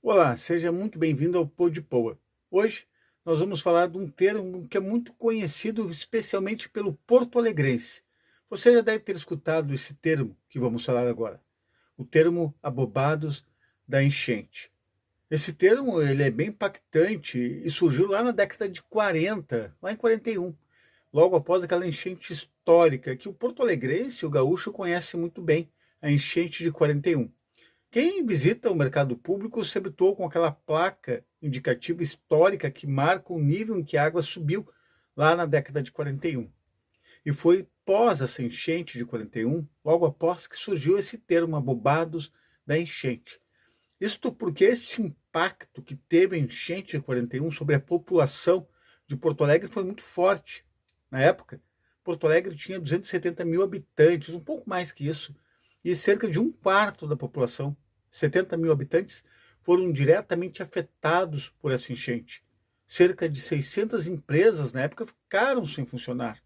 Olá, seja muito bem-vindo ao Pô de Poa. Hoje nós vamos falar de um termo que é muito conhecido especialmente pelo porto-alegrense. Você já deve ter escutado esse termo que vamos falar agora, o termo abobados da enchente. Esse termo ele é bem impactante e surgiu lá na década de 40, lá em 41, logo após aquela enchente histórica que o porto-alegrense e o gaúcho conhecem muito bem, a enchente de 41. Quem visita o mercado público se habituou com aquela placa indicativa histórica que marca o nível em que a água subiu lá na década de 41. E foi pós essa enchente de 41, logo após que surgiu esse termo abobados da enchente. Isto porque este impacto que teve a enchente de 41 sobre a população de Porto Alegre foi muito forte. Na época, Porto Alegre tinha 270 mil habitantes, um pouco mais que isso, e cerca de um quarto da população, 70 mil habitantes, foram diretamente afetados por essa enchente. Cerca de 600 empresas na época ficaram sem funcionar.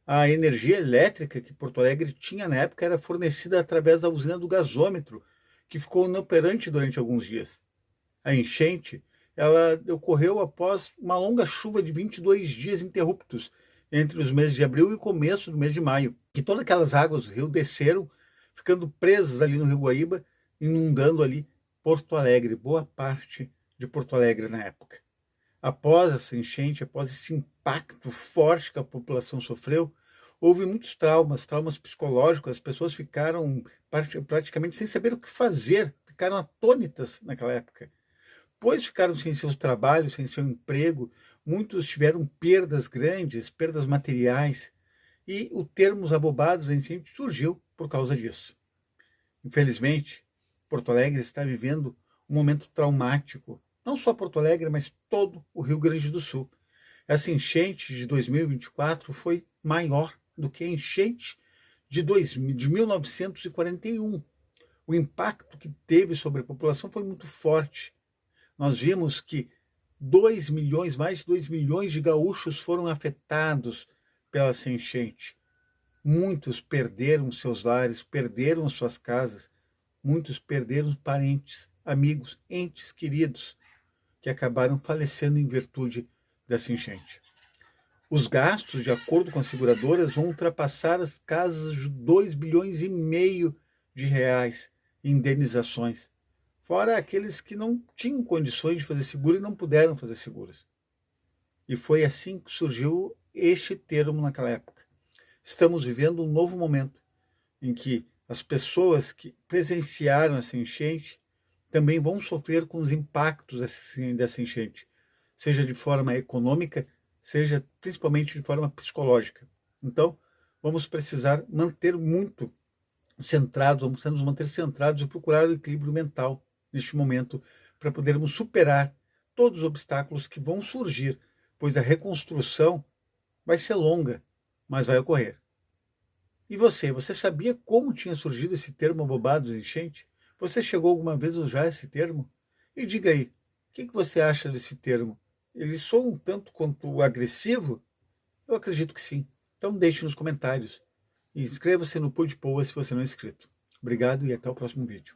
A energia elétrica que Porto Alegre tinha na época era fornecida através da usina do gasômetro, que ficou inoperante durante alguns dias. A enchente, ela ocorreu após uma longa chuva de 22 dias interruptos entre os meses de abril e o começo do mês de maio, que todas aquelas águas do rio desceram, ficando presas ali no Rio Guaíba, inundando ali Porto Alegre, boa parte de Porto Alegre na época. Após essa enchente, após esse impacto forte que a população sofreu, houve muitos traumas psicológicos, as pessoas ficaram praticamente sem saber o que fazer, ficaram atônitas naquela época, pois ficaram sem seus trabalhos, sem seu emprego, muitos tiveram perdas grandes, perdas materiais, e o termo abobados em si surgiu por causa disso. Infelizmente, Porto Alegre está vivendo um momento traumático, não só Porto Alegre, mas todo o Rio Grande do Sul. Essa enchente de 2024 foi maior do que a enchente de 1941. O impacto que teve sobre a população foi muito forte. Nós vimos que 2 milhões, mais de 2 milhões de gaúchos foram afetados pela enchente. Muitos perderam seus lares, perderam suas casas, muitos perderam parentes, amigos, entes queridos, que acabaram falecendo em virtude dessa enchente. Os gastos, de acordo com as seguradoras, vão ultrapassar as casas de 2 bilhões e meio de reais em indenizações, fora aqueles que não tinham condições de fazer seguro e não puderam fazer seguros. E foi assim que surgiu este termo naquela época. Estamos vivendo um novo momento em que as pessoas que presenciaram essa enchente também vão sofrer com os impactos dessa enchente, seja de forma econômica, seja principalmente de forma psicológica. Então, vamos precisar manter muito centrados, vamos nos manter centrados e procurar o equilíbrio mental neste momento para podermos superar todos os obstáculos que vão surgir, pois a reconstrução vai ser longa, mas vai ocorrer. E você sabia como tinha surgido esse termo abobados de enchente? Você chegou alguma vez a usar esse termo? E diga aí, o que você acha desse termo? Ele soa um tanto quanto agressivo? Eu acredito que sim. Então deixe nos comentários. E inscreva-se no Pô de Poa se você não é inscrito. Obrigado e até o próximo vídeo.